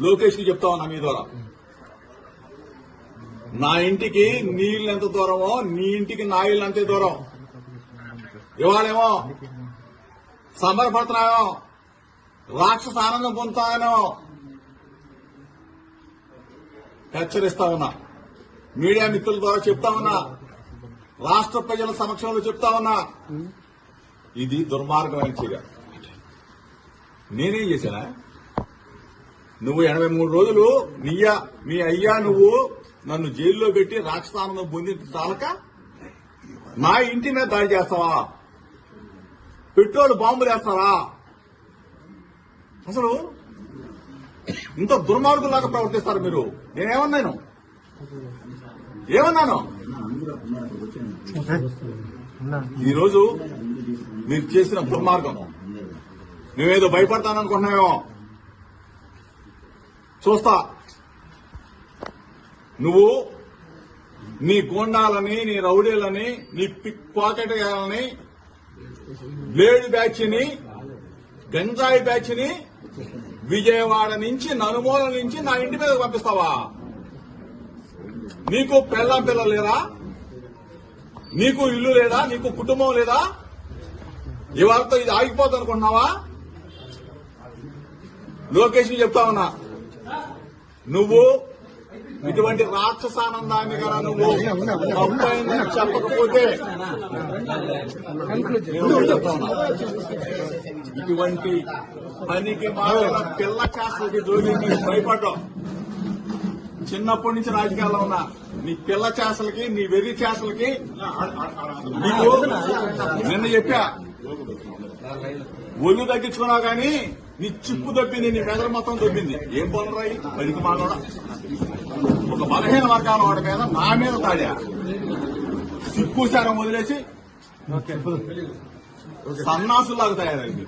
లోకేష్ కి చెప్తా ఉన్నా మీ ద్వారా. నా ఇంటికి నీళ్ళు ఎంత దూరమో నీ ఇంటికి నా ఇల్లు అంతే దూరం. ఇవాళేమో సంబరపడుతున్నామో, రాక్షస ఆనందం పొందుతానో హెచ్చరిస్తా ఉన్నా. మీడియా మిత్రుల ద్వారా చెప్తా ఉన్నా, రాష్ట్ర ప్రజల సమక్షంలో చెప్తా ఉన్నా, ఇది దుర్మార్గమైన చర్య. నేనేం చేశానా? నువ్వు 83 రోజులు మీ అయ్యా నువ్వు నన్ను జైల్లో పెట్టి రాక్షసానందం పొందిన చాలక నా ఇంటి మీద దాడి చేస్తావా? పెట్రోల్ బాంబులు వేస్తారా? అసలు ఇంత దుర్మార్గులాగా ప్రవర్తిస్తారు మీరు. నేనేమన్నాను? ఈరోజు మీరు చేసిన దుర్మార్గం. నువ్వేదో భయపడతాననుకుంటున్నావేమో. చూస్తా. నువ్వు నీ గోండాలని, నీ రౌడీలని, నీ పిక్ పాకెట్ గాలని, బ్లేడ్ బ్యాచ్ ని, గంజాయి బ్యాచ్ ని విజయవాడ నుంచి, నలుమూల నుంచి నా ఇంటి మీద పంపిస్తావా? నీకు పెళ్ళాం పిల్లలు లేదా? నీకు ఇల్లు లేదా? నీకు కుటుంబం లేదా? ఇవాళతో ఇది ఆగిపోద్ది అనుకుంటున్నావా? లోకేష్ ని చెప్తా ఉన్నా, నువ్వు ఇటువంటి రాక్షసానందాన్ని కదా నువ్వు తప్పైందని చెప్పకపోతే ఇటువంటి పనికి మాత్రం పిల్ల చేస్తలకి జోలి భయపడ్డావు. చిన్నప్పటి నుంచి రాజకీయాల్లో ఉన్నా నీ పిల్ల చేసలకి, నీ వెర్రి చేసలకి నీకు నిన్న చెప్పా, ఒళ్ళు తగ్గించుకున్నావు కానీ నీ చిప్పు దొబ్బింది, నీ మెదడు మొత్తం దొబ్బింది. ఏం పనులు రాయి పనికి మానోడా? ఒక బలహీన వర్గాల వాడి మీద నా మీద తాడా. సిక్కుసారం వదిలేసి సన్నాసులాగా తయారైంది.